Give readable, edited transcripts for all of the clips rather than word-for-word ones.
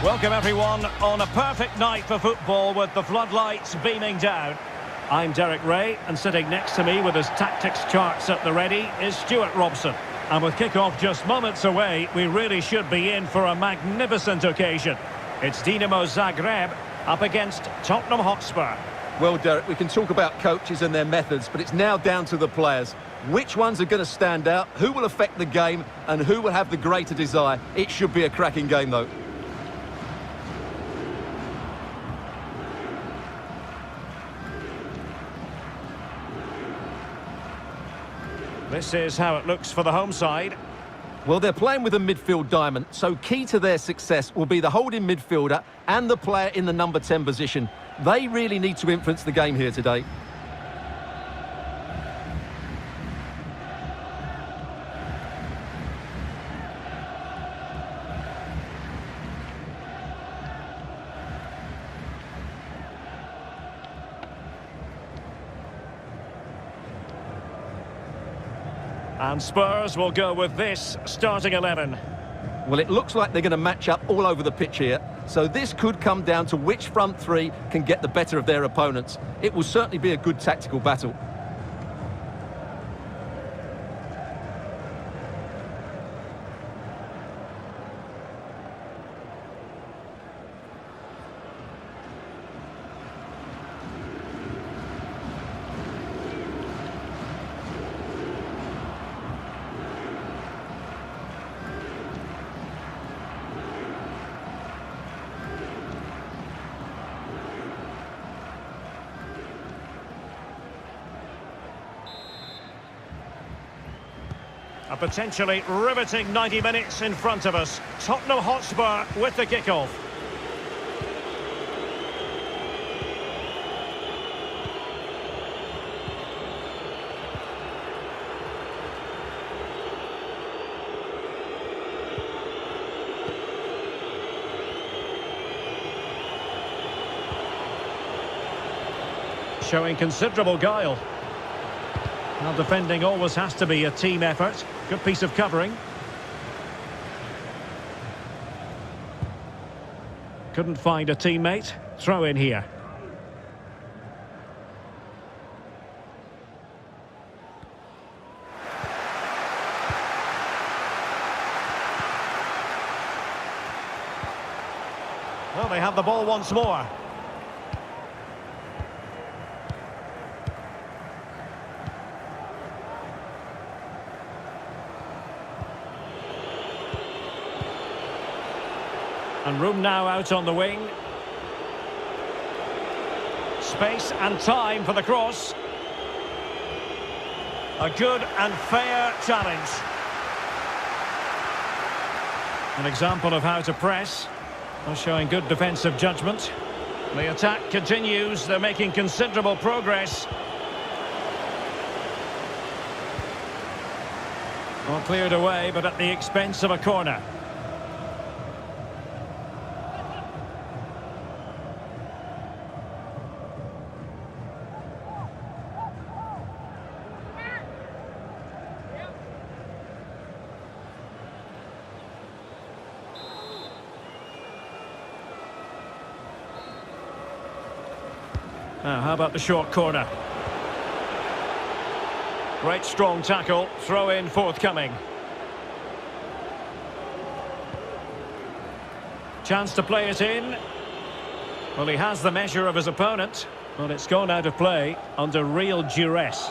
Welcome everyone on a perfect night for football with the floodlights beaming down. I'm Derek Ray, and sitting next to me with his tactics charts at the ready is Stuart Robson. And with kick-off just moments away, we really should be in for a magnificent occasion. It's Dinamo Zagreb up against Tottenham Hotspur. Well, Derek, we can talk about coaches and their methods, but it's now down to the players. Which ones are going to stand out, who will affect the game, and who will have the greater desire? It should be a cracking game, though. This is how it looks for the home side. Well, they're playing with a midfield diamond, so key to their success will be the holding midfielder and the player in the number 10 position. They really need to influence the game here today. And Spurs will go with this starting 11. Well, it looks like they're going to match up all over the pitch here. So this could come down to which front three can get the better of their opponents. It will certainly be a good tactical battle. A potentially riveting 90 minutes in front of us. Tottenham Hotspur with the kickoff. Showing considerable guile. Well, defending always has to be a team effort. Good piece of covering. Couldn't find a teammate. Throw in here. Well, they have the ball once more. And room now out on the wing. Space and time for the cross. A good and fair challenge. An example of how to press. Showing good defensive judgment. The attack continues. They're making considerable progress. Well, cleared away, but at the expense of a corner. Now, how about the short corner? Great strong tackle, throw in forthcoming. Chance to play it in. Well, he has the measure of his opponent, but it's gone out of play under real duress.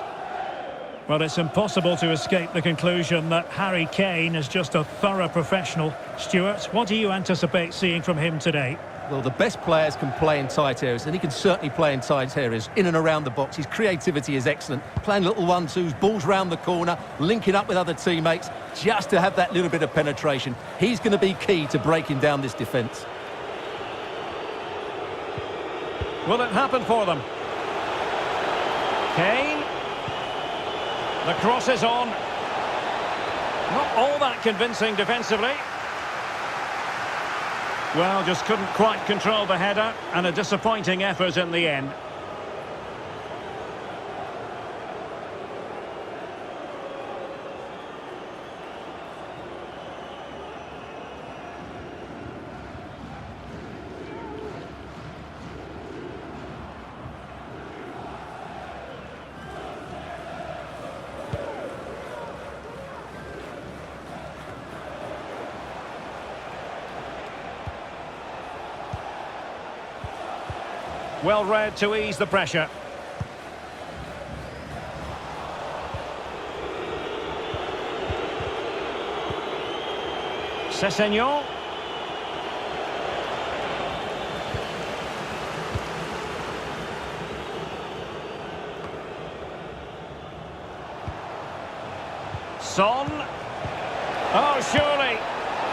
Well, it's impossible to escape the conclusion that Harry Kane is just a thorough professional. Stuart, what do you anticipate seeing from him today? Well, the best players can play in tight areas, and he can certainly play in tight areas, in and around the box. His creativity is excellent. Playing little 1-2s, balls round the corner, linking up with other teammates, just to have that little bit of penetration. He's going to be key to breaking down this defence. Will it happen for them? Kane. The cross is on. Not all that convincing defensively. Well, just couldn't quite control the header, and a disappointing effort in the end. Well read to ease the pressure. Sessegnon. Son. Oh, surely.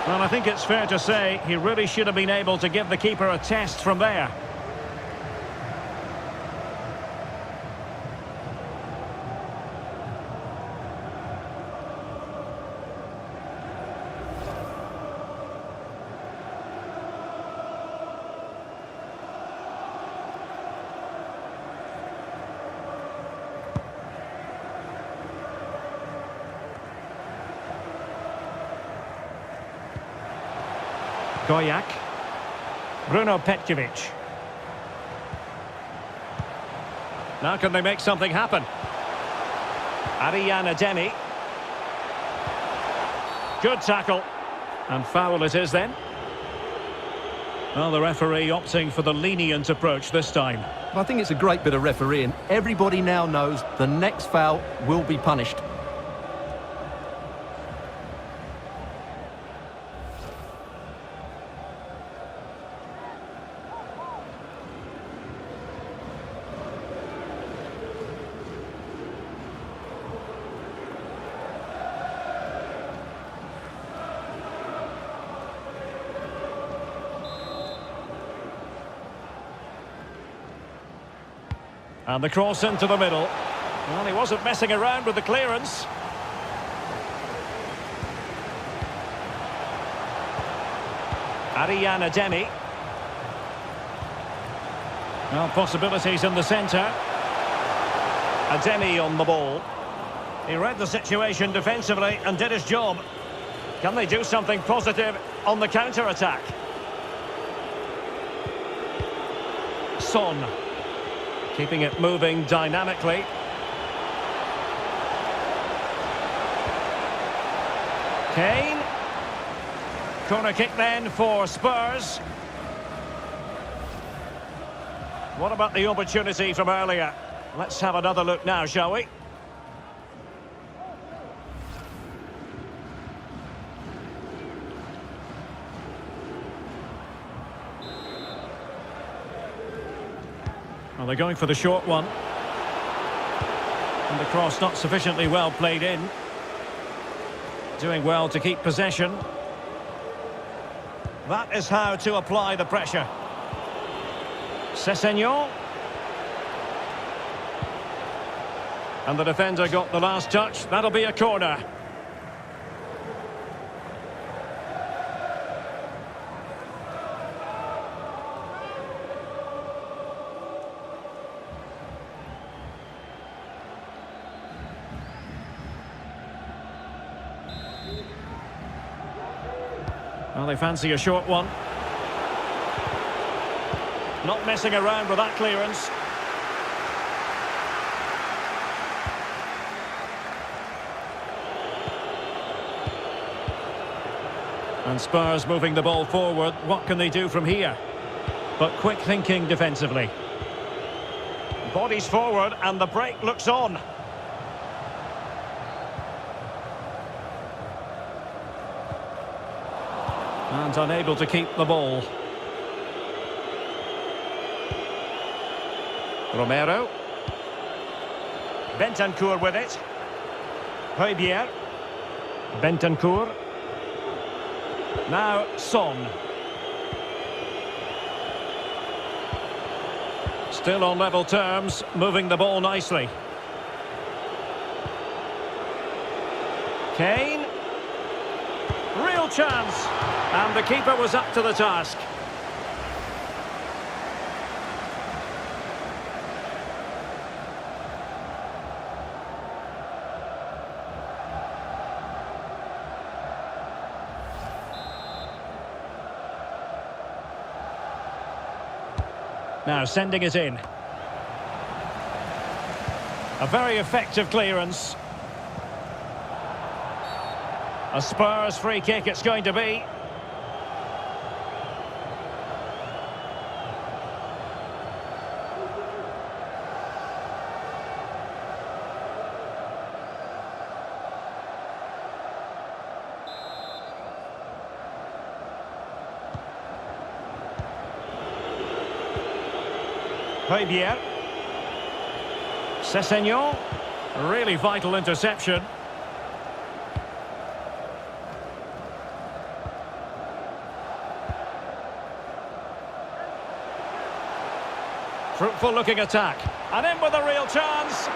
Well, I think it's fair to say he really should have been able to give the keeper a test from there. Goyak. Bruno Petkovic. Now can they make something happen? Ariane Ademi. Good tackle. And foul it is then. Well, the referee opting for the lenient approach this time. I think it's a great bit of refereeing. Everybody now knows the next foul will be punished. And the cross into the middle. Well, he wasn't messing around with the clearance. Ariane Ademi. Well, possibilities in the centre. Ademi on the ball. He read the situation defensively and did his job. Can they do something positive on the counter-attack? Son. Keeping it moving dynamically. Kane. Corner kick then for Spurs. What about the opportunity from earlier? Let's have another look now, shall we? Well, they're going for the short one. And the cross not sufficiently well played in. Doing well to keep possession. That is how to apply the pressure. Sessegnon. And the defender got the last touch. That'll be a corner. Well, they fancy a short one. Not messing around with that clearance. And Spurs moving the ball forward. What can they do from here? But quick thinking defensively. Bodies forward and the break looks on. And unable to keep the ball. Romero. Bentancur with it. Højbjerg. Bentancur. Now Son. Still on level terms, moving the ball nicely. Kane. Real chance. And the keeper was up to the task. Now sending it in. A very effective clearance. A Spurs free kick it's going to be. Højbjerg. Sessegnon. Really vital interception. Fruitful looking attack. And in with a real chance.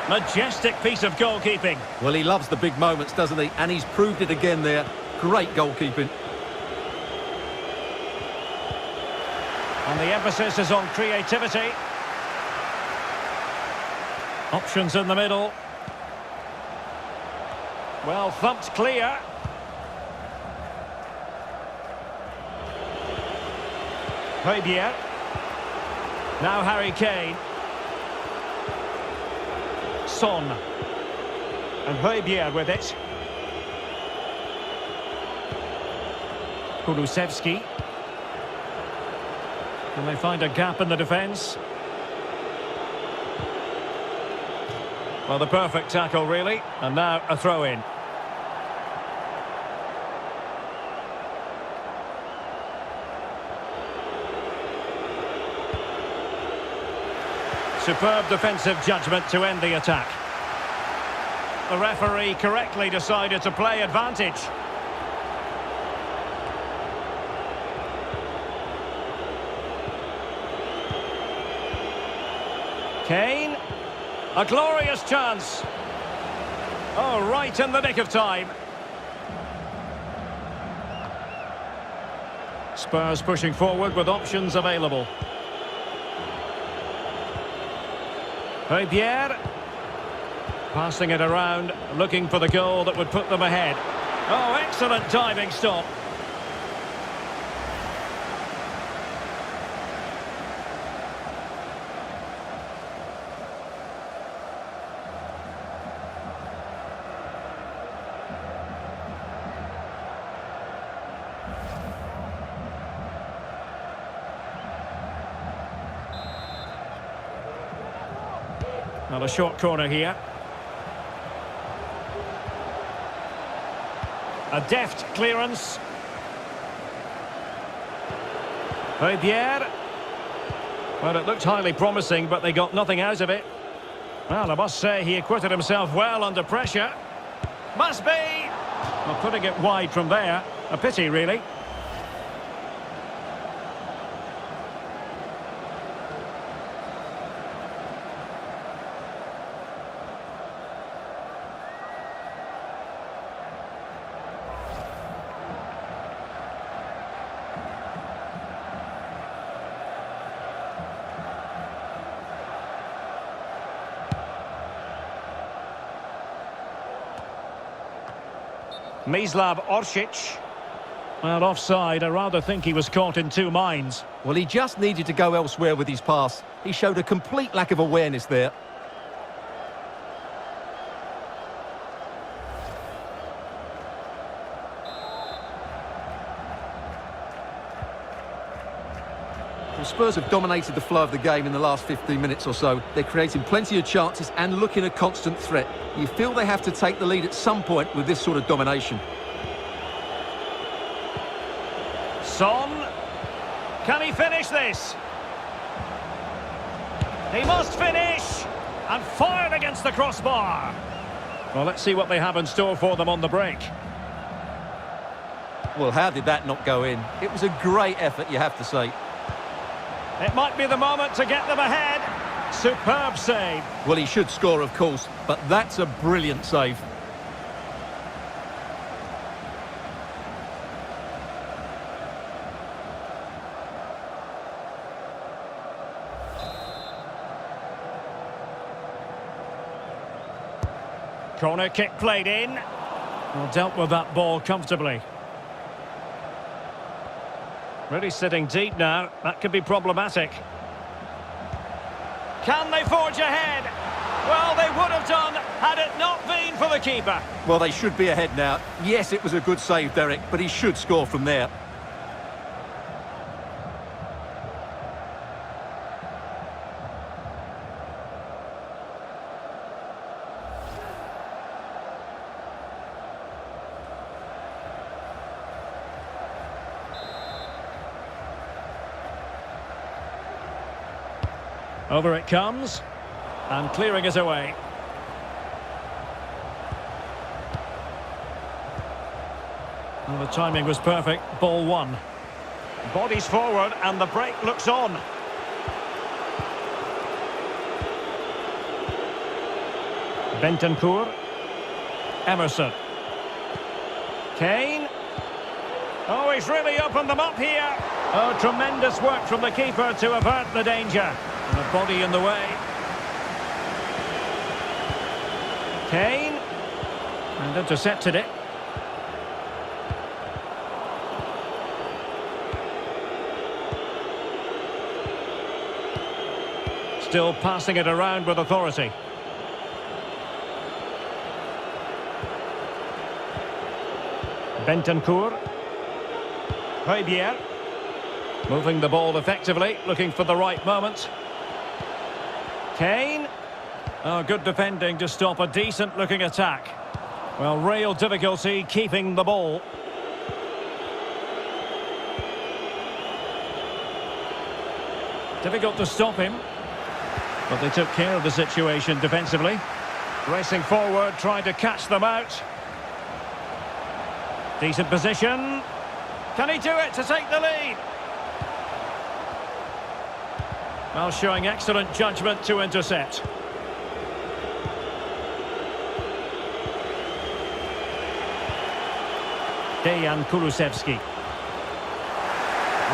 Majestic piece of goalkeeping. Well, he loves the big moments, doesn't he? And he's proved it again there. Great goalkeeping. And the emphasis is on creativity. Options in the middle. Well thumped clear. Højbjerg. Now Harry Kane. Son. And Højbjerg with it. Kulusevski. Can they find a gap in the defence? Well, the perfect tackle, really. And now a throw-in. Superb defensive judgment to end the attack. The referee correctly decided to play advantage. Kane. A glorious chance. Oh, right in the nick of time. Spurs pushing forward with options available. Højbjerg. Passing it around, looking for the goal that would put them ahead. Oh, excellent diving stop. Well, a short corner here. A deft clearance. Højbjerg. Well, it looked highly promising, but they got nothing out of it. Well, I must say he acquitted himself well under pressure. Must be! Well, putting it wide from there. A pity, really. Mislav Oršić. Well, offside. I rather think he was caught in two minds. Well, he just needed to go elsewhere with his pass. He showed a complete lack of awareness there. Well, Spurs have dominated the flow of the game in the last 15 minutes or so. They're creating plenty of chances and looking a constant threat. You feel they have to take the lead at some point with this sort of domination. Son. Can he finish this? He must finish! And fired against the crossbar. Well, let's see what they have in store for them on the break. Well, how did that not go in? It was a great effort, you have to say. It might be the moment to get them ahead. Superb save. Well, he should score, of course, but that's a brilliant save. Corner kick played in. Well, dealt with that ball comfortably. Really sitting deep now. That could be problematic. Can they forge ahead? Well, they would have done had it not been for the keeper. Well, they should be ahead now. Yes, it was a good save, Derek, but he should score from there. Over it comes. And clearing it away. Well, the timing was perfect. Ball one. Bodies forward and the break looks on. Bentancur. Emerson. Kane. Oh, he's really opened them up here. Oh, tremendous work from the keeper to avert the danger. And a body in the way. Kane. And intercepted it. Still passing it around with authority. Bentancur. Højbjerg. Moving the ball effectively, looking for the right moment. Kane. Oh, good defending to stop a decent-looking attack. Well, real difficulty keeping the ball. Difficult to stop him. But they took care of the situation defensively. Racing forward, trying to catch them out. Decent position. Can he do it to take the lead? Well, showing excellent judgment to intercept. Dejan Kulusevski.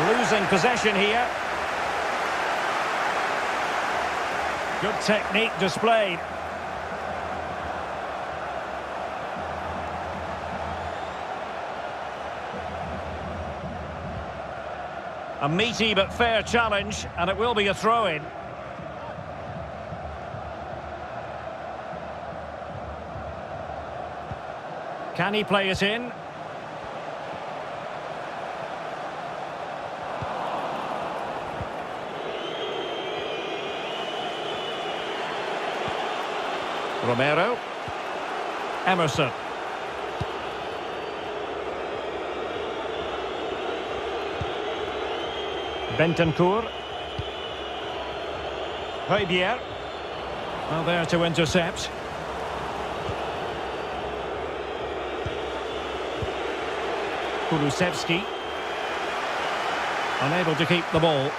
Losing possession here. Good technique displayed. A meaty but fair challenge, and it will be a throw-in. Can he play it in? Romero. Emerson. Bentancur. Højbjerg. Well, there to intercept. Kulusevski. Unable to keep the ball.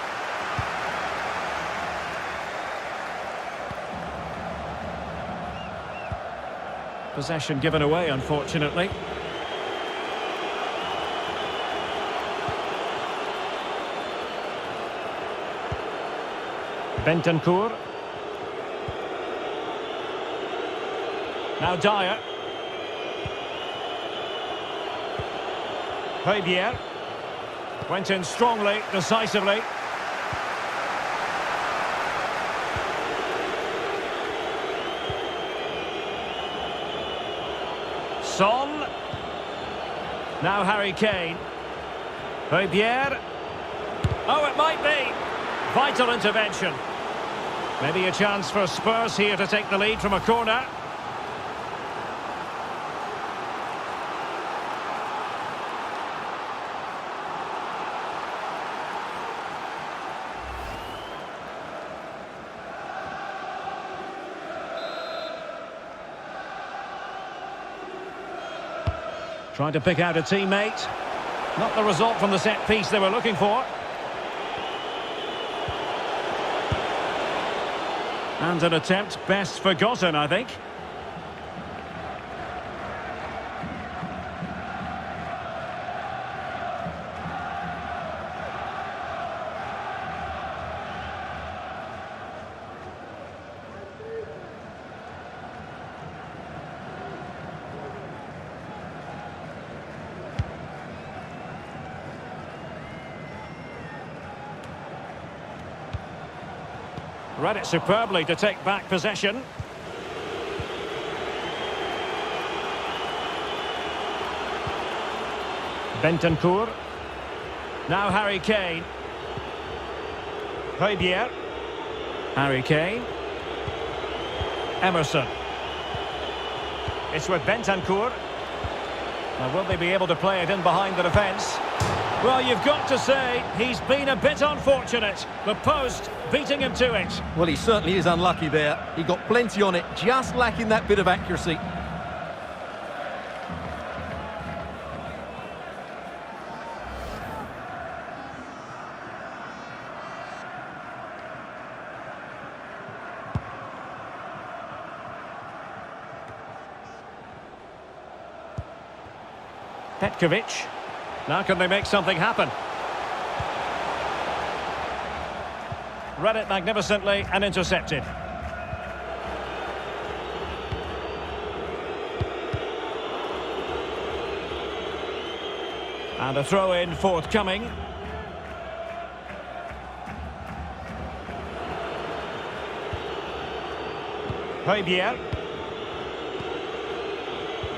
Possession given away, unfortunately. Bentancur. Now Dyer. Højbjerg. Went in strongly, decisively. Son. Now Harry Kane. Højbjerg. Oh, it might be. Vital intervention. Maybe a chance for Spurs here to take the lead from a corner. Trying to pick out a teammate. Not the result from the set piece they were looking for. And an attempt best forgotten, I think. Read it superbly to take back possession. Bentancur. Now Harry Kane. Højbjerg. Harry Kane. Emerson. It's with Bentancur. Now, will they be able to play it in behind the defence? Well, you've got to say, he's been a bit unfortunate. The post beating him to it. Well, he certainly is unlucky there. He got plenty on it, just lacking that bit of accuracy. Petkovic. Now can they make something happen? Read it magnificently and intercepted. And a throw-in forthcoming. Højbjerg.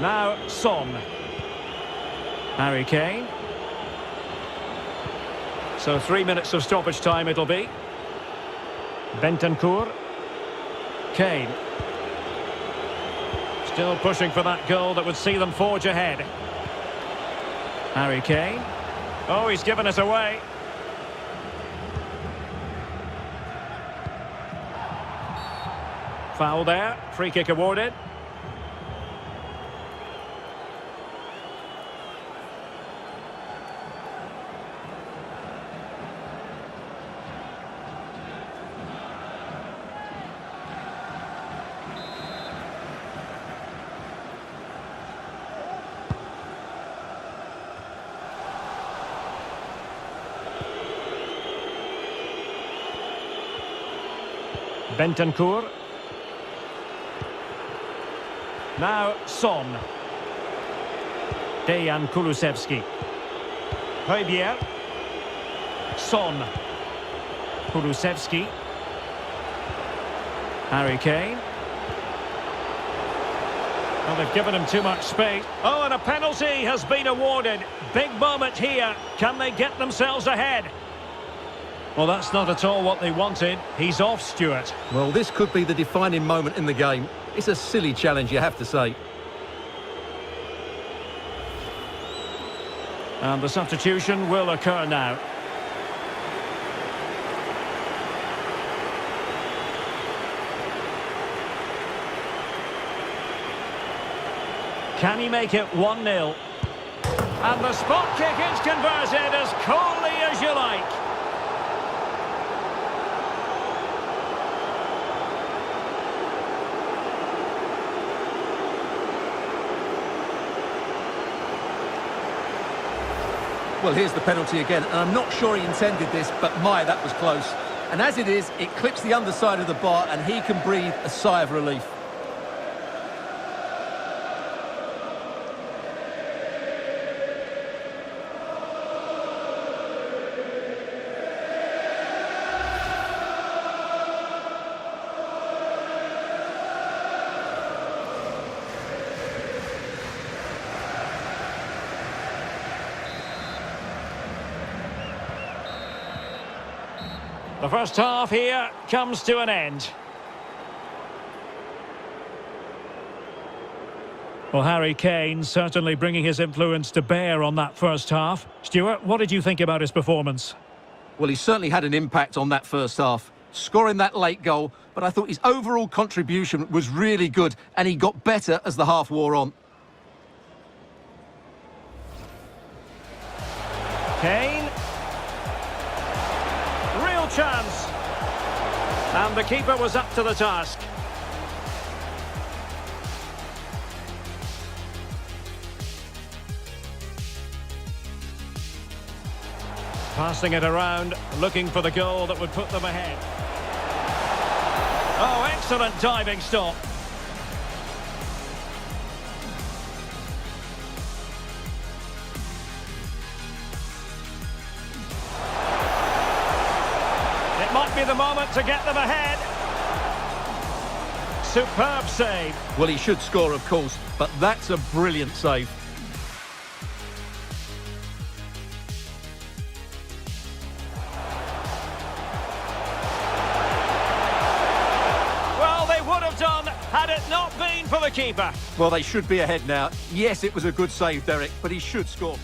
Now Son. Harry Kane. So 3 minutes of stoppage time it'll be. Bentancur. Kane. Still pushing for that goal that would see them forge ahead. Harry Kane. Oh, he's given it away. Foul there. Free kick awarded. Bentancur. Now Son. Dejan Kulusevski. Højbjerg. Son. Kulusevski. Harry Kane. Well, they've given him too much space. Oh, and a penalty has been awarded. Big moment here. Can they get themselves ahead? Well, that's not at all what they wanted. He's off, Stuart. Well, this could be the defining moment in the game. It's a silly challenge, you have to say. And the substitution will occur now. Can he make it 1-0? And the spot kick is converted as coolly as you like. Well, here's the penalty again, and I'm not sure he intended this, but my, that was close. And as it is, it clips the underside of the bar, and he can breathe a sigh of relief. The first half here comes to an end. Well, Harry Kane certainly bringing his influence to bear on that first half. Stuart, what did you think about his performance? Well, he certainly had an impact on that first half, scoring that late goal, but I thought his overall contribution was really good, and he got better as the half wore on. Kane. Real chance. And the keeper was up to the task. Passing it around, looking for the goal that would put them ahead. Oh, excellent diving stop. It might be the moment to get them ahead. Superb save. Well, he should score, of course, but that's a brilliant save. Had it not been for the keeper. Well, they should be ahead now. Yes, it was a good save, Derek, but he should score.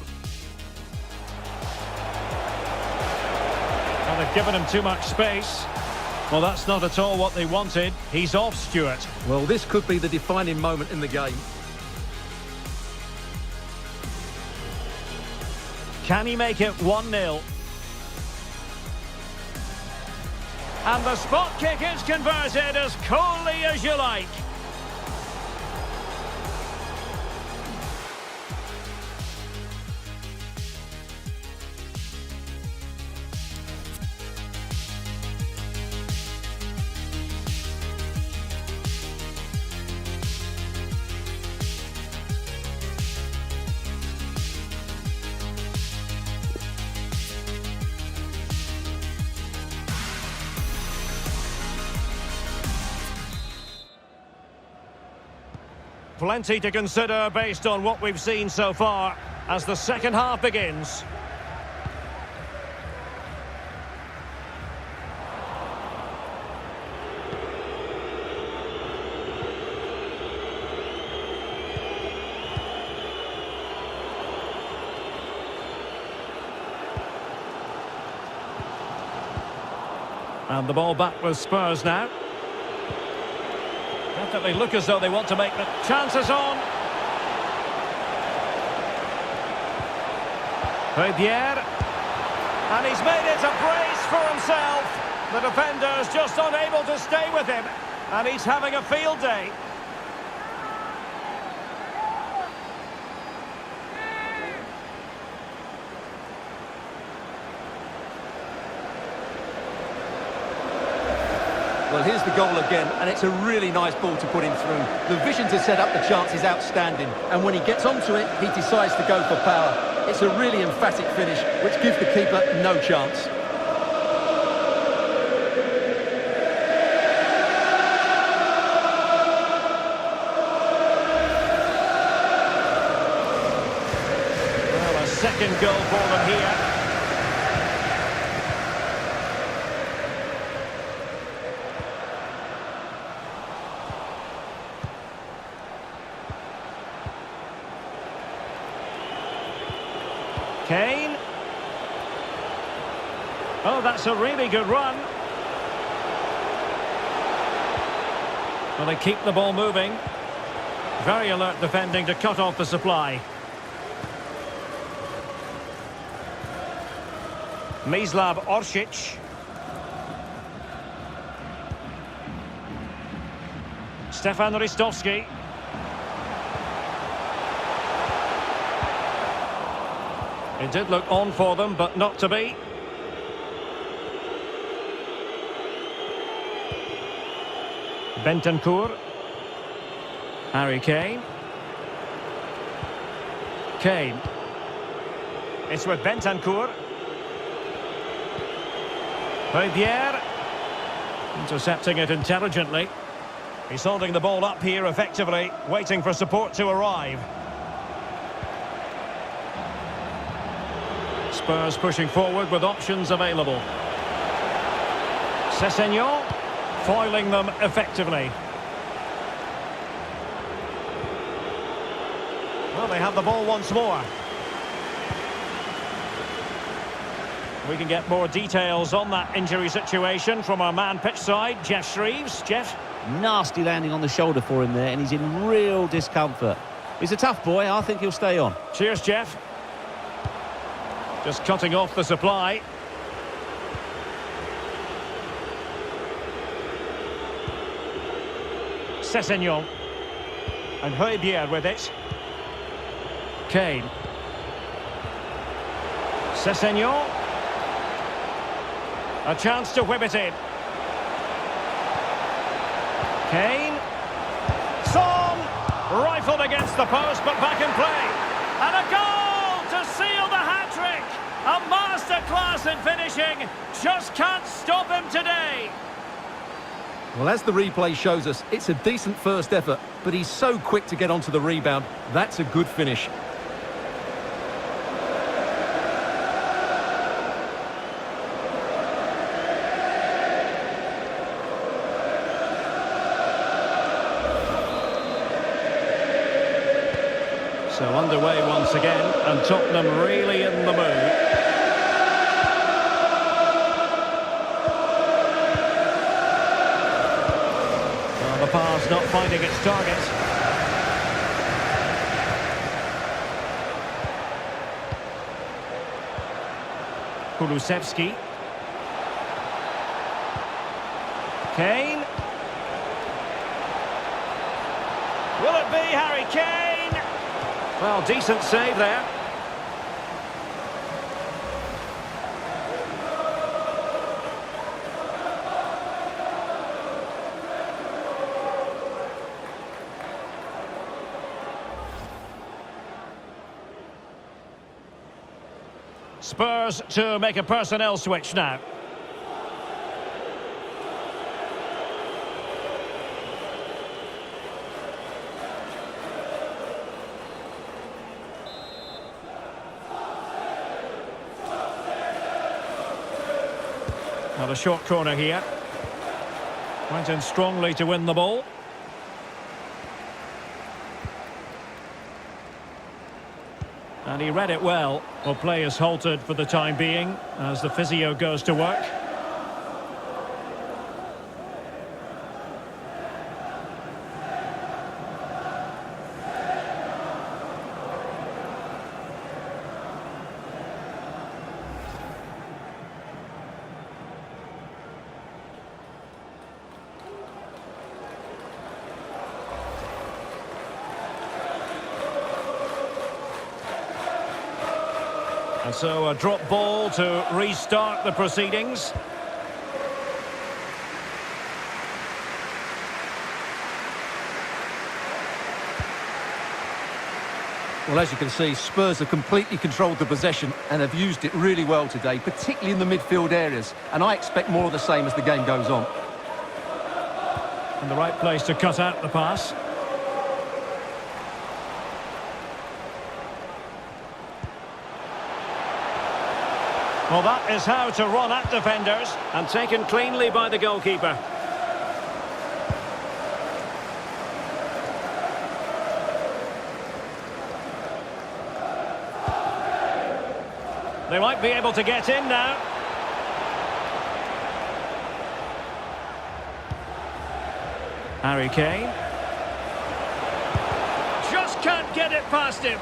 Well, they've given him too much space. Well, that's not at all what they wanted. He's off, Stuart. Well, this could be the defining moment in the game. Can he make it 1-0? And the spot kick is converted as coolly as you like. Plenty to consider based on what we've seen so far as the second half begins. And the ball back with Spurs now. Definitely look as though they want to make the chances on. Hotspur. And he's made it a brace for himself. The defender's just unable to stay with him. And he's having a field day. Well, here's the goal again, and it's a really nice ball to put him through. The vision to set up the chance is outstanding, and when he gets onto it, he decides to go for power. It's a really emphatic finish, which gives the keeper no chance. Well, a second goal for them here. Kane. Oh, that's a really good run. Well, they keep the ball moving. Very alert defending to cut off the supply. Mislav Orsic. Stefan Ristovski. It did look on for them, but not to be. Bentancur. Harry Kane. Kane. It's with Bentancur. Hotspur. Intercepting it intelligently. He's holding the ball up here effectively, waiting for support to arrive. Spurs pushing forward with options available. Sessegnon foiling them effectively. Well, they have the ball once more. We can get more details on that injury situation from our man pitch side, Jeff Shreves. Jeff? Nasty landing on the shoulder for him there, and he's in real discomfort. He's a tough boy. I think he'll stay on. Cheers, Jeff. Just cutting off the supply. Sessegnon. And Hotspur with it. Kane. Sessegnon. A chance to whip it in. Kane. Son! Rifled against the post, but back in play. And a goal to seal the hat-trick! A masterclass in finishing. Just can't stop him today. Well, as the replay shows us, it's a decent first effort, but he's so quick to get onto the rebound. That's a good finish. So underway once again, and Tottenham really in the mood. It's not finding its target. Kulusevski. Kane. Will it be Harry Kane? Well, decent save there. Spurs to make a personnel switch now. Now a short corner here. Went in strongly to win the ball. And he read it well. Well, play is halted for the time being as the physio goes to work. And so a drop ball to restart the proceedings. Well, as you can see, Spurs have completely controlled the possession and have used it really well today, particularly in the midfield areas. And I expect more of the same as the game goes on. And the right place to cut out the pass. Well, that is how to run at defenders, and taken cleanly by the goalkeeper. They might be able to get in now. Harry Kane. Just can't get it past him.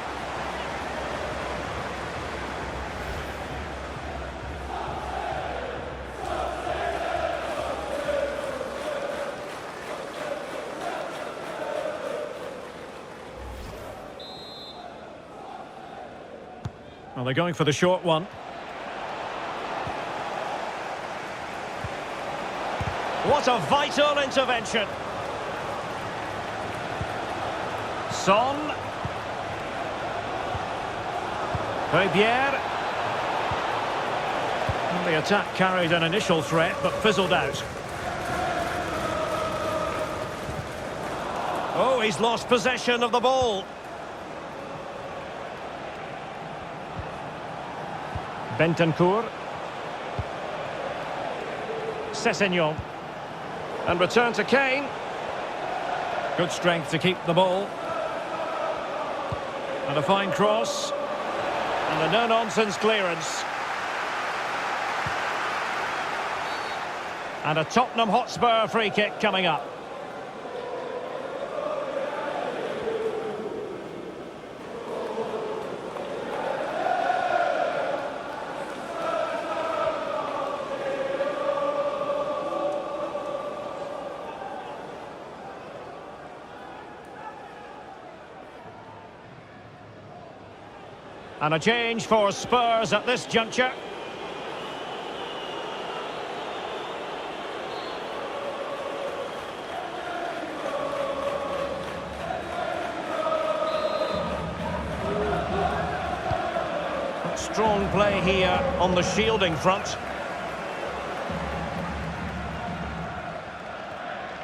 Well, they're going for the short one. What a vital intervention. Son. Ribière. Well, the attack carried an initial threat, but fizzled out. Oh, he's lost possession of the ball. Bentancur. Sessegnon. And return to Kane. Good strength to keep the ball. And a fine cross. And a no-nonsense clearance. And a Tottenham Hotspur free kick coming up. And a change for Spurs at this juncture. Strong play here on the shielding front.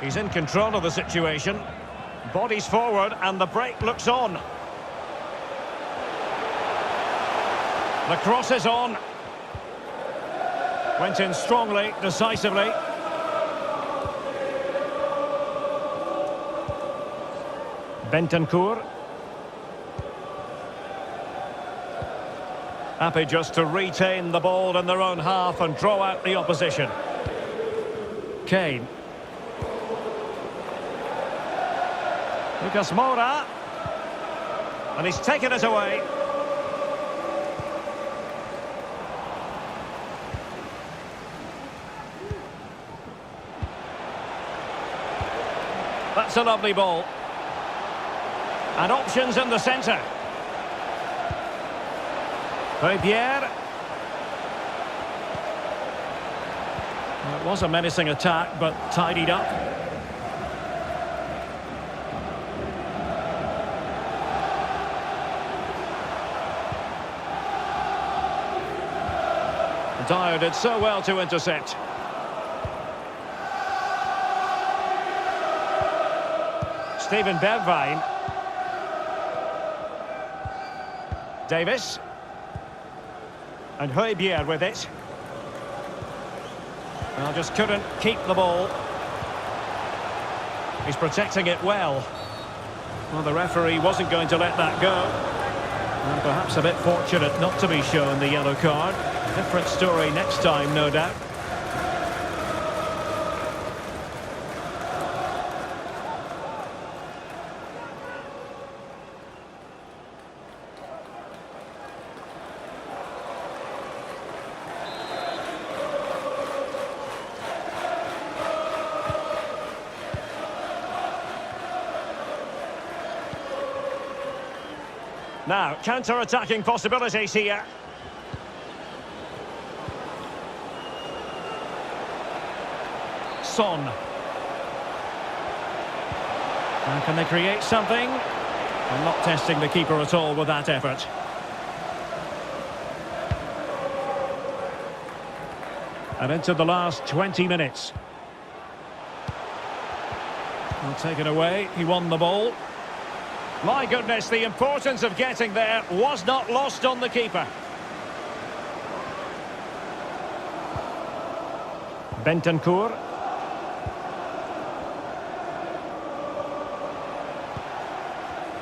He's in control of the situation. Bodies forward and the break looks on. The cross is on. Went in strongly, decisively. Bentancur. Happy just to retain the ball in their own half and draw out the opposition. Kane. Lucas Moura. And he's taken it away. That's a lovely ball. And options in the centre. Pierre. It was a menacing attack, but tidied up. Dyer did so well to intercept. Steven Bergwijn. Davis. And Højbjerg with it. Well, just couldn't keep the ball. He's protecting it well. Well, the referee wasn't going to let that go. And perhaps a bit fortunate not to be shown the yellow card. Different story next time, no doubt. Now, counter-attacking possibilities here. Son. And can they create something? I'm not testing the keeper at all with that effort. And into the last 20 minutes. Well, taken away, he won the ball. My goodness, the importance of getting there was not lost on the keeper. Bentancur.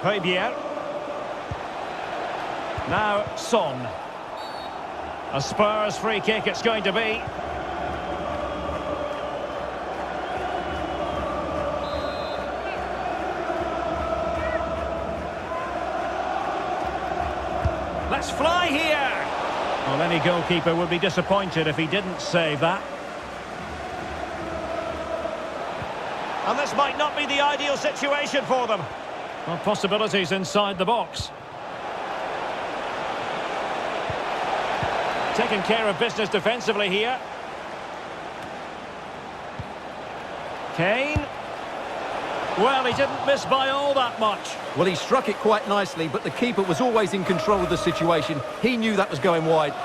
Højbjerg. Now Son. A Spurs free kick it's going to be. Let's fly here! Well, any goalkeeper would be disappointed if he didn't save that. And this might not be the ideal situation for them. Well, possibilities inside the box. Taking care of business defensively here. Kane. Well, he didn't miss by all that much. Well, he struck it quite nicely, but the keeper was always in control of the situation. He knew that was going wide.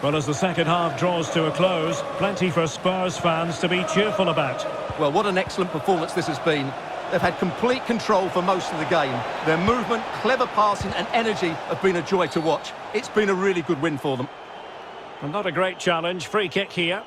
Well, as the second half draws to a close, plenty for Spurs fans to be cheerful about. Well, what an excellent performance this has been. They've had complete control for most of the game. Their movement, clever passing and energy have been a joy to watch. It's been a really good win for them. And not a great challenge. Free kick here.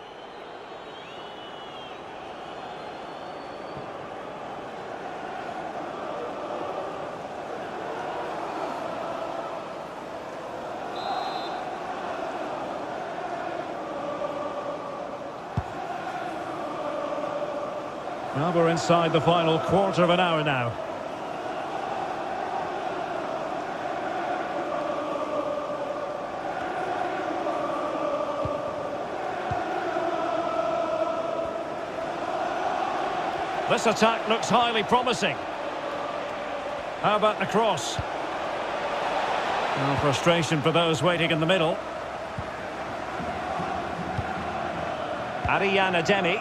Well, we're inside the final quarter of an hour now. This attack looks highly promising. How about the cross? Well, frustration for those waiting in the middle. Ariana Demi.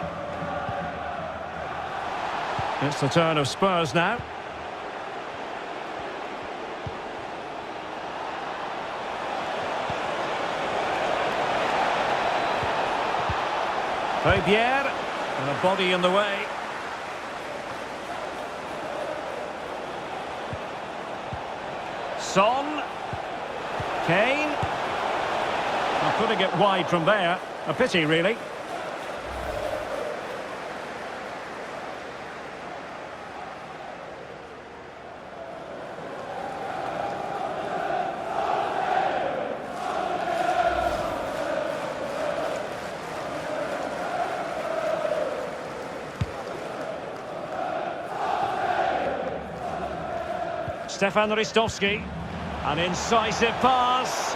It's the turn of Spurs now. Højbjerg, and a body in the way. Son. Kane. Well, putting it wide from there. A pity, really. Stefan Ristovski. An incisive pass.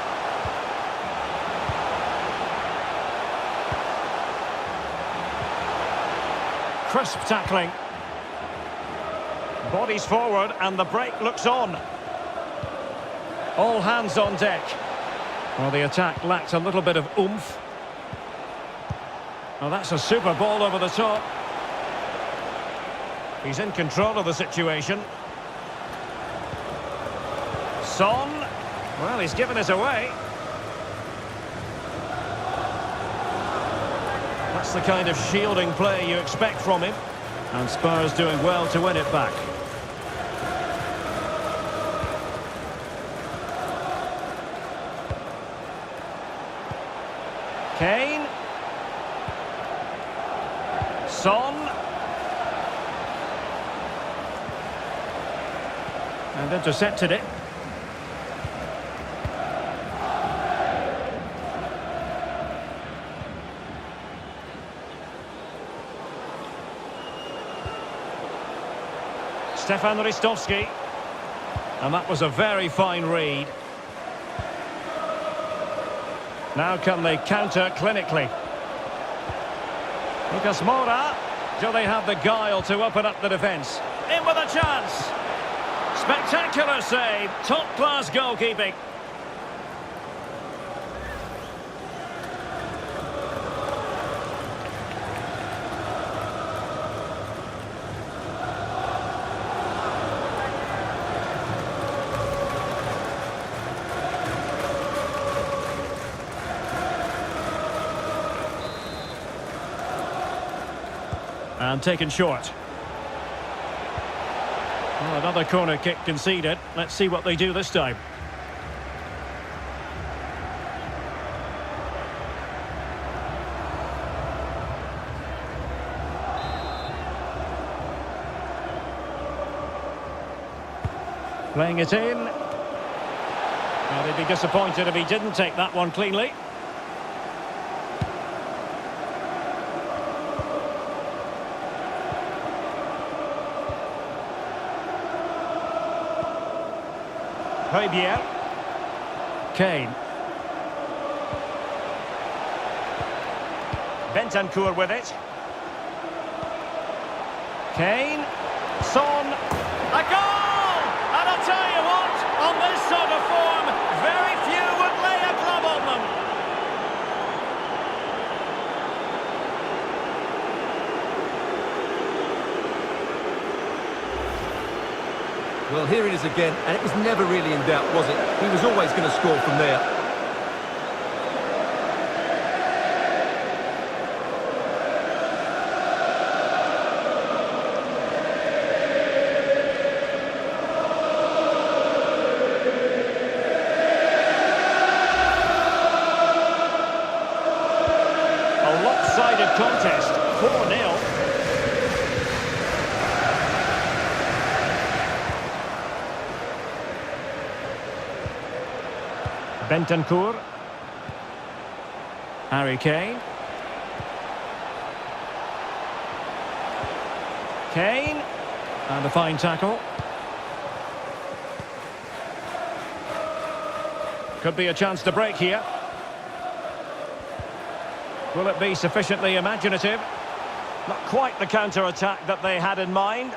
Crisp tackling. Bodies forward and the break looks on. All hands on deck. Well, the attack lacked a little bit of oomph. Well, that's a super ball over the top. He's in control of the situation. Son. Well, he's given it away. That's the kind of shielding play you expect from him. And Spurs doing well to win it back. Kane. Son. And intercepted it. Stefan Ristovski. And that was a very fine read. Now can they counter clinically? Lucas Moura. Do they have the guile to open up the defence? In with a chance. Spectacular save. Top-class goalkeeping. And taken short. Well, another corner kick conceded. Let's see what they do this time. Playing it in. Well, he'd be disappointed if he didn't take that one cleanly. Fabier. Kane. Bentancur with it. Kane. Son. A goal! And I'll tell you what, on this sort of form, very few would lay a glove on them. Well, here it is again, and it was never really in doubt, was it? He was always going to score from there. A lopsided contest, 4-0. Bentancur. Harry Kane. Kane. And a fine tackle. Could be a chance to break here. Will it be sufficiently imaginative? Not quite the counter-attack that they had in mind.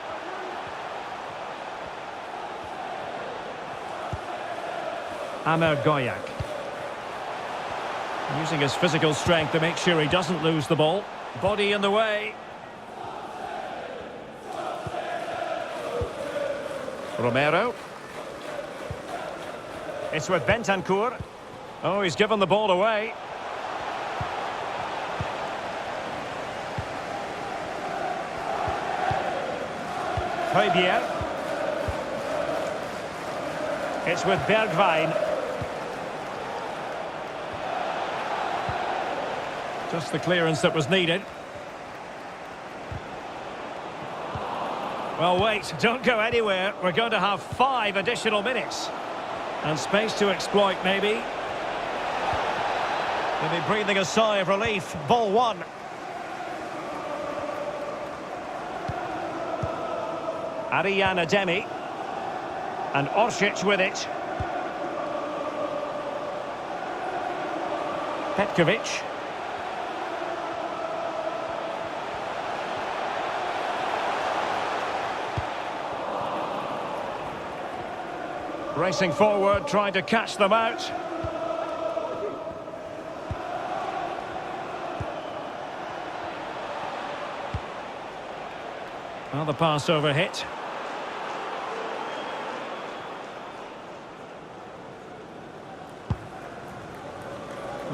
Amer Goyak. Using his physical strength to make sure he doesn't lose the ball. Body in the way. Romero. It's with Bentancur. Oh, he's given the ball away. Fabier. It's with Bergwijn. Just the clearance that was needed. Well, wait, don't go anywhere. We're going to have 5 additional minutes. And space to exploit, maybe. They'll be breathing a sigh of relief. Ball 1. Ariane Ademi. And Orsic with it. Petkovic. Racing forward, trying to catch them out. Well, the pass over hit.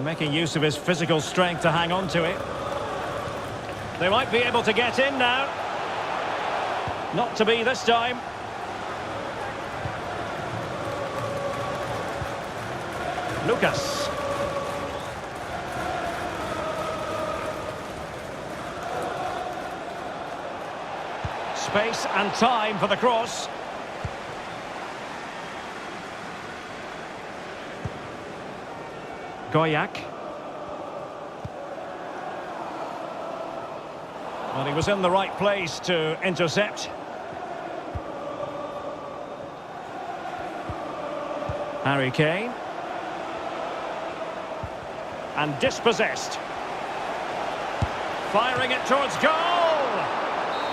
Making use of his physical strength to hang on to it. They might be able to get in now. Not to be this time. Lucas. Space and time for the cross. Goyak. Well, he was in the right place to intercept. Harry Kane. And dispossessed. Firing it towards goal!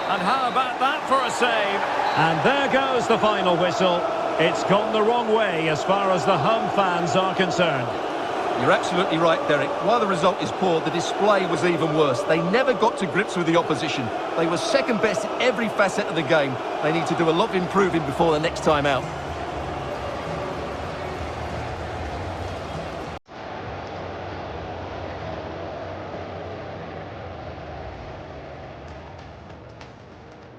And how about that for a save? And there goes the final whistle. It's gone the wrong way as far as the home fans are concerned. You're absolutely right, Derek. While the result is poor, the display was even worse. They never got to grips with the opposition. They were second best in every facet of the game. They need to do a lot of improving before the next time out.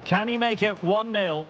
Can he make it 1-0?